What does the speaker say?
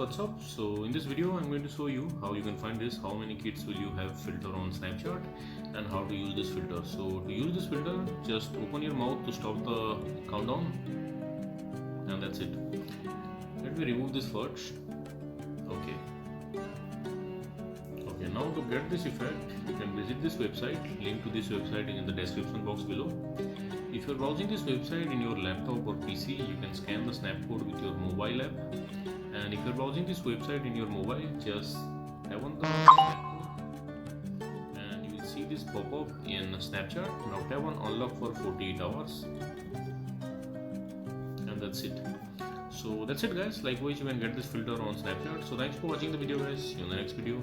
what's up? So in this video I'm going to show you how you can find this, how many kids will you have filter on Snapchat and how to use this filter. So to use this filter, just open your mouth to stop the countdown and that's it. Let me remove this first. Okay, now to get this effect you can visit this website. Link to this website is in the description box below. If you're browsing this website in your laptop or PC, you can scan the snapcode with your mobile app. And if you're browsing this website in your mobile, just tap on the snapcode and you will see this pop up in Snapchat. Now tap on unlock for 48 hours and that's it. So that's it guys. Likewise you can get this filter on Snapchat. So thanks for watching the video guys. See you in the next video.